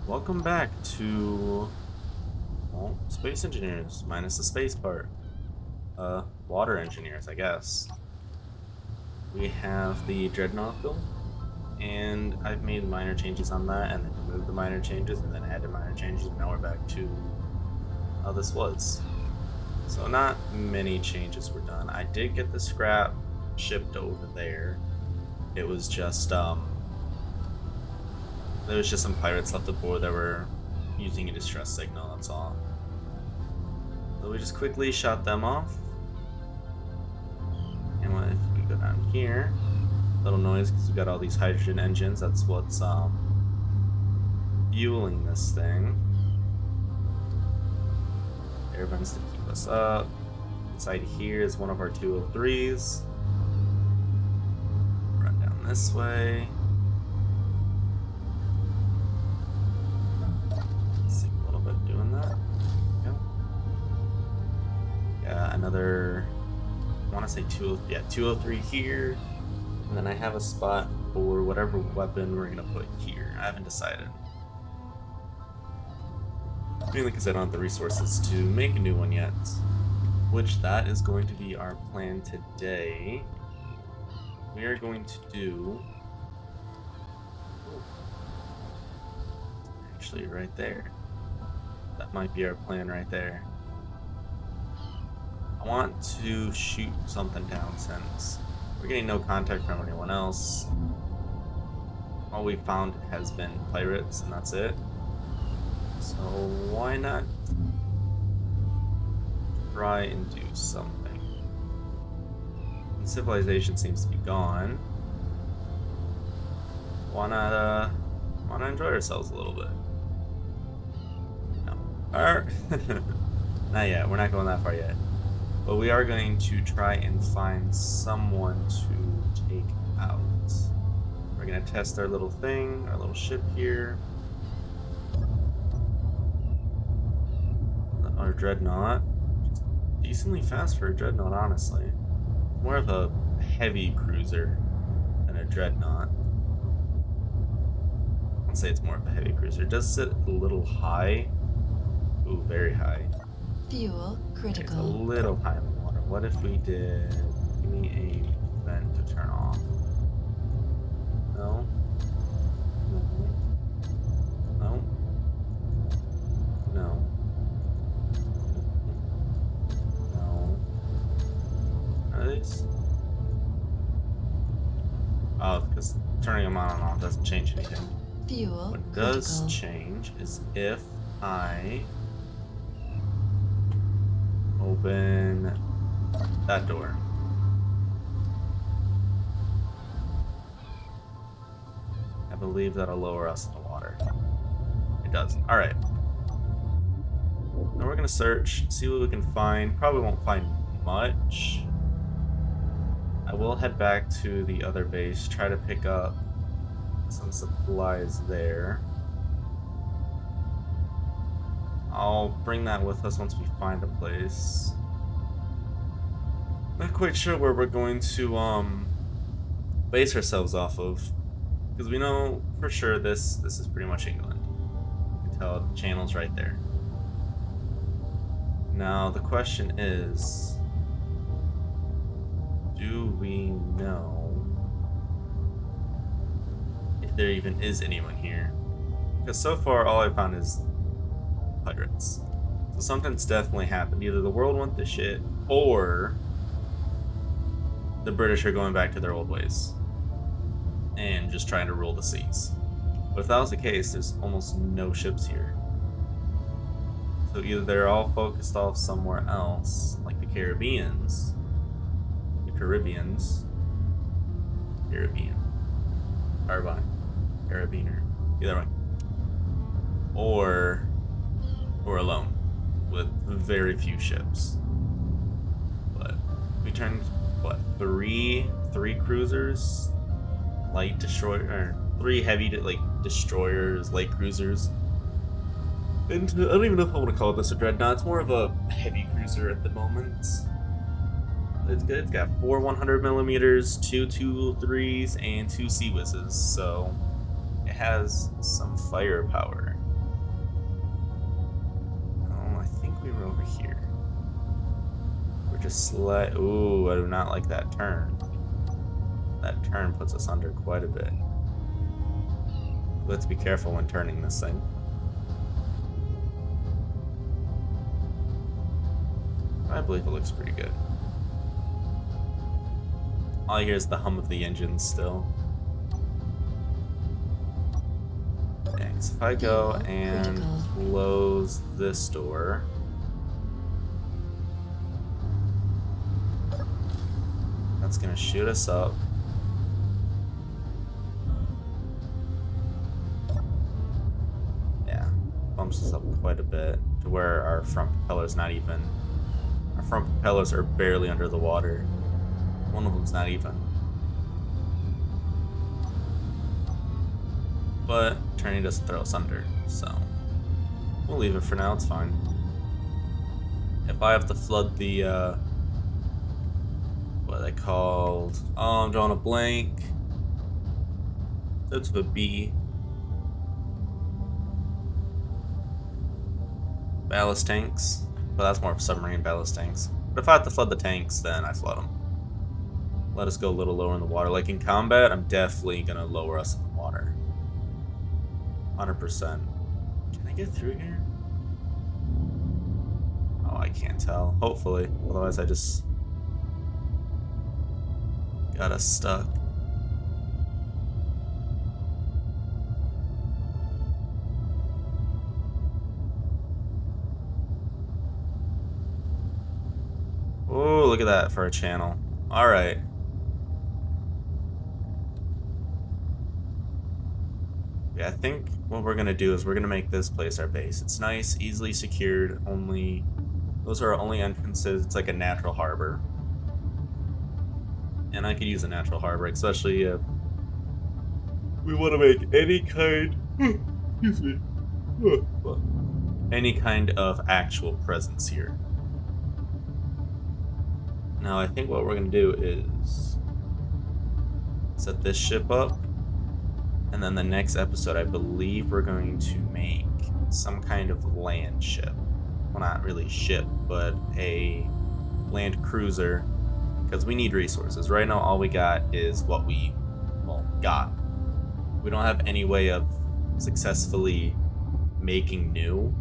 Welcome back to, well, Space Engineers, minus the space part. Water Engineers, I guess. We have the Dreadnought build, and I've made minor changes on that, and then removed the minor changes, and then added minor changes, and now we're back to how this was. So not many changes were done. I did get the scrap shipped over there. It was just, there was just some pirates left aboard that were using a distress signal, that's all. So we just quickly shot them off. And if we go down here, little noise because we got all these hydrogen engines, that's what's fueling this thing. Air vents to keep us up. Inside here is one of our 203s. Run down this way. Another, I want to say 203 here, and then I have a spot for whatever weapon we're gonna put here. I haven't decided. Mainly because I don't have the resources to make a new one yet, which that is going to be our plan today. We are going to do, actually right there. That might be our plan right there. I want to shoot something down since we're getting no contact from anyone else. All we found has been pirates, and that's it. So why not try and do something? And civilization seems to be gone. Why not enjoy ourselves a little bit? No. Alright. Not yet. We're not going that far yet. But we are going to try and find someone to take out. We're going to test our little thing, our little ship here. Our Dreadnought. Decently fast for a Dreadnought, honestly. More of a heavy cruiser than a Dreadnought. I'd say it's more of a heavy cruiser. It does sit a little high. Ooh, very high. Fuel critical. It's a little high in the water. What if we did, give me a vent to turn off? No. No. No. No. None of these? Oh, because turning them on and off doesn't change anything. Fuel What critical. does change is if I open that door. I believe that'll lower us in the water. It does. Alright. Now we're gonna search, see what we can find. Probably won't find much. I will head back to the other base, try to pick up some supplies there. I'll bring that with us once we find a place. Not quite sure where we're going to base ourselves off of, because we know for sure this is pretty much England. You can tell the channel's right there. Now the question is, do we know if there even is anyone here? Because so far all I found is pirates. So something's definitely happened. Either the world went to shit, or the British are going back to their old ways and just trying to rule the seas. But if that was the case, there's almost no ships here. So either they're all focused off somewhere else, like the Caribbeans, Caribbean, Carbine, Carabiner, either way, or we're alone with very few ships. But we turned what, three cruisers, light destroyer, or three heavy destroyers, light cruisers. And I don't even know if I want to call this a Dreadnought. It's more of a heavy cruiser at the moment. It's good. It's got 4 100mm, 2 203s, and 2 Sea Whizzes, so it has some firepower. over here. We're just ooh, I do not like that turn. That turn puts us under quite a bit. We have to be careful when turning this thing. I believe it looks pretty good. All I hear is the hum of the engine still. Thanks. If I go and close this door. That's gonna shoot us up. Yeah, bumps us up quite a bit to where our front propeller's not even. Our front propellers are barely under the water. One of them's not even. But turning doesn't throw us under, so we'll leave it for now. It's fine. If I have to flood the what are they called? Oh, I'm drawing a blank. That's with a B. Ballast tanks. But that's more of submarine ballast tanks. But if I have to flood the tanks, then I flood them. Let us go a little lower in the water. Like in combat, I'm definitely going to lower us in the water. 100%. Can I get through here? Oh, I can't tell. Hopefully. Otherwise, I just got us stuck. Oh, look at that for a channel. Alright. Yeah, I think what we're going to do is we're going to make this place our base. It's nice, easily secured, those are our only entrances. It's like a natural harbor. And I could use a natural harbor, especially if we want to make any kind, excuse me, any kind of actual presence here. Now, I think what we're going to do is set this ship up. And then the next episode, I believe we're going to make some kind of land ship. Well, not really ship, but a land cruiser. Because we need resources. Right now, all we got is what we, got. We don't have any way of successfully making new.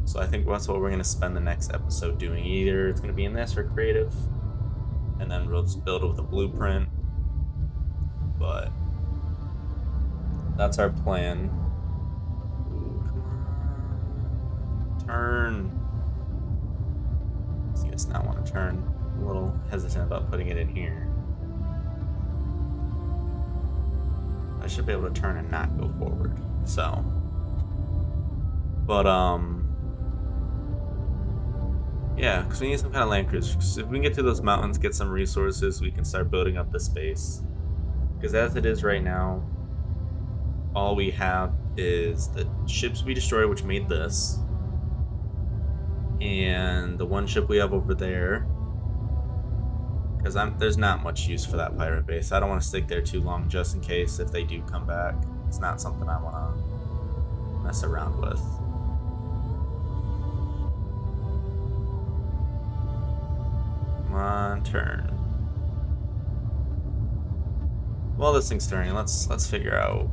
So I think that's what we're going to spend the next episode doing. Either it's going to be in this or creative. And then we'll just build it with a blueprint. But that's our plan. Ooh, come on. Turn. He does not want to turn. I'm a little hesitant about putting it in here. I should be able to turn and not go forward. So. But, yeah, because we need some kind of land cruiser. Because if we can get to those mountains, get some resources, we can start building up the space. Because as it is right now, all we have is the ships we destroyed, which made this, and the one ship we have over there. Because there's not much use for that pirate base. I don't want to stick there too long, just in case if they do come back. It's not something I want to mess around with. Come on, turn. While this thing's turning, let's figure out.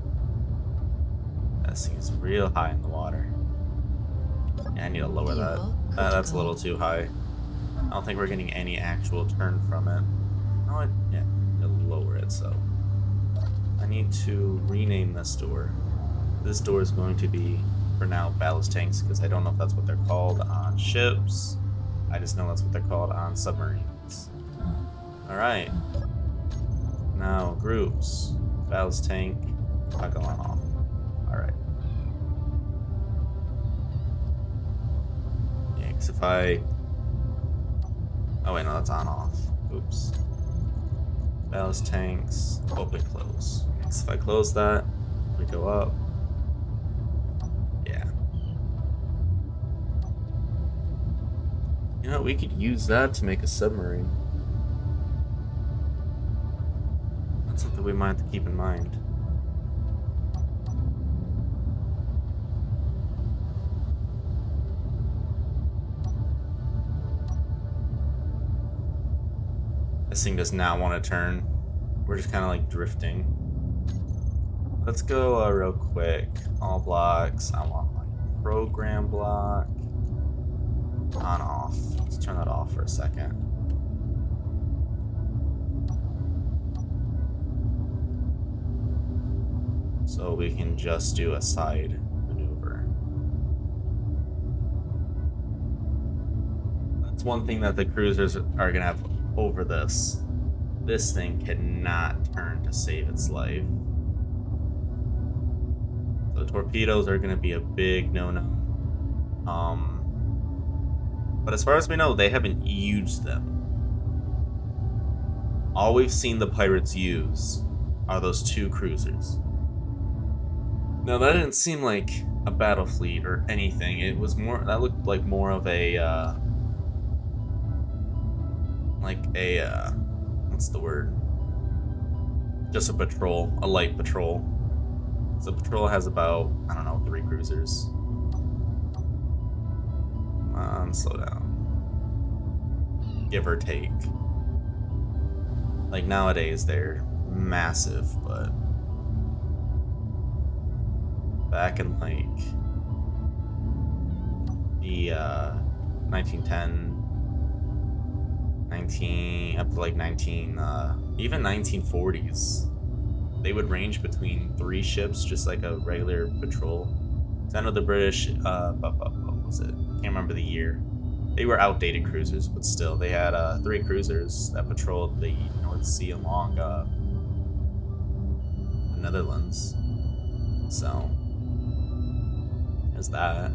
That seems real high in the water. Yeah, I need to lower that. That's a little too high. I don't think we're getting any actual turn from it. No, yeah, I need to lower it, so. I need to rename this door. This door is going to be, for now, ballast tanks, because I don't know if that's what they're called on ships. I just know that's what they're called on submarines. Alright. Now, groups. Ballast tank. Not going off. Alright. Yeah, because if I... Oh wait, no, that's on off. Oops. Ballast tanks. Open, close. Because if I close that, we go up. Yeah. You know, we could use that to make a submarine. That's something we might have to keep in mind. This thing does not want to turn. We're just kind of like drifting. Let's go real quick. All blocks. I want my program block. On off. Let's turn that off for a second. So we can just do a side maneuver. That's one thing that the cruisers are gonna have over this. This thing cannot turn to save its life. So torpedoes are gonna be a big no-no. But as far as we know, they haven't used them. All we've seen the pirates use are those 2 cruisers. Now that didn't seem like a battle fleet or anything. It was more, that looked like more of a what's the word? Just a patrol, a light patrol. So the patrol has about, I don't know, 3 cruisers. Come on, slow down. Give or take. Like nowadays they're massive, but back in like the 1910, 19 up to like 19 even 1940s, they would range between 3 ships, just like a regular patrol. I know the British what was it? Can't remember the year. They were outdated cruisers, but still they had 3 cruisers that patrolled the North Sea along the Netherlands. So is that.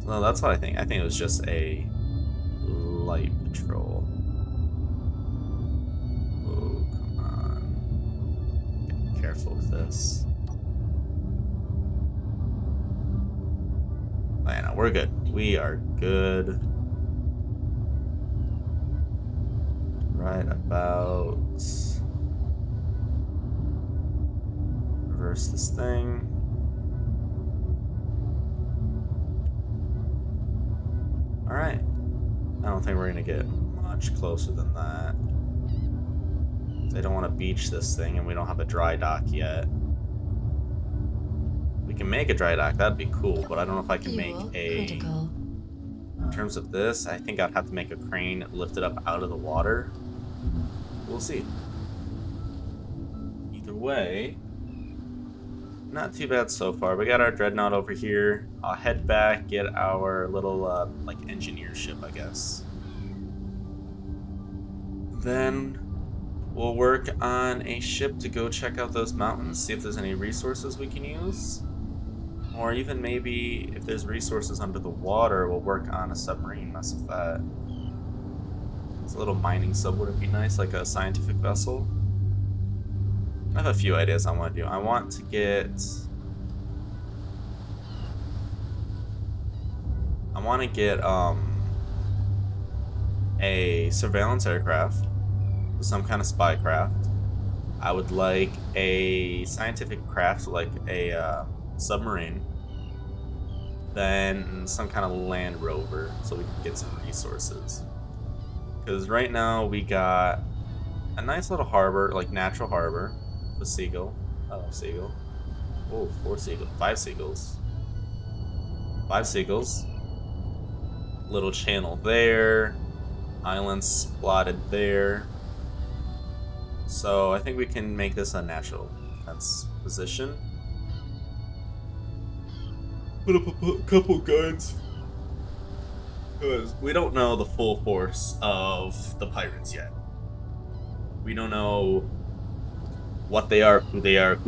So that's what I think. I think it was just a light patrol. Oh, come on. Get careful with this. Oh, yeah, no, we're good. We are good. Right about. Reverse this thing. Alright. I don't think we're gonna get much closer than that. They don't want to beach this thing, and we don't have a dry dock yet. We can make a dry dock, that'd be cool, but I don't know if I can make a... Critical. In terms of this, I think I'd have to make a crane lift it up out of the water. We'll see. Either way, not too bad so far. We got our Dreadnought over here. I'll head back, get our little, like, engineer ship, I guess. Then we'll work on a ship to go check out those mountains, see if there's any resources we can use. Or even maybe if there's resources under the water, we'll work on a submarine, mess with that. This little mining sub would be nice, like a scientific vessel. I have a few ideas I want to do. I want to get a surveillance aircraft with some kind of spy craft. I would like a scientific craft, like a submarine. Then some kind of land rover, so we can get some resources. Because right now we got a nice little harbor, like natural harbor. The seagull. Oh, seagull. Oh, 4 seagulls. 5 seagulls. 5 seagulls. Little channel there. Islands spotted there. So I think we can make this a natural defense position. Put up a couple guards. Because we don't know the full force of the pirates yet. We don't know what they are, who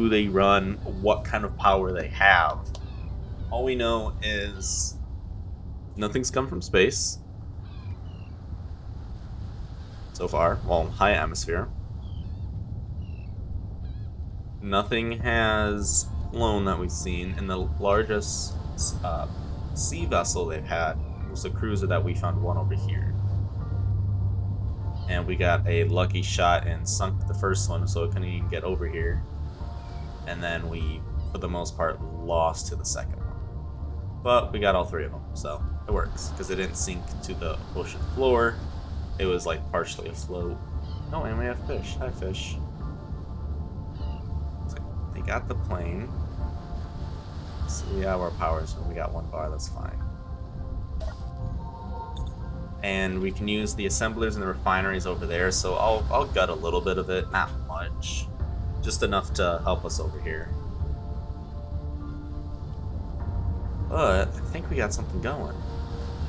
they run, what kind of power they have. All we know is nothing's come from space so far. Well, high atmosphere. Nothing has flown that we've seen, and the largest sea vessel they've had was a cruiser that we found one over here. And we got a lucky shot and sunk the first one, so it couldn't even get over here. And then we, for the most part, lost to the second one. But we got all 3 of them, so it works. Because it didn't sink to the ocean floor. It was like partially afloat. Oh, and we have fish. Hi, fish. So they got the plane. So we have our power, so we got 1 bar, that's fine. And we can use the assemblers and the refineries over there, so I'll gut a little bit of it, not much. Just enough to help us over here. But I think we got something going.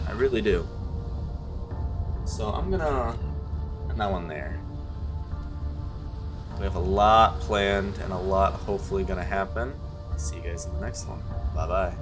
I really do. So I'm gonna put that one there. We have a lot planned and a lot hopefully gonna happen. See you guys in the next one. Bye bye.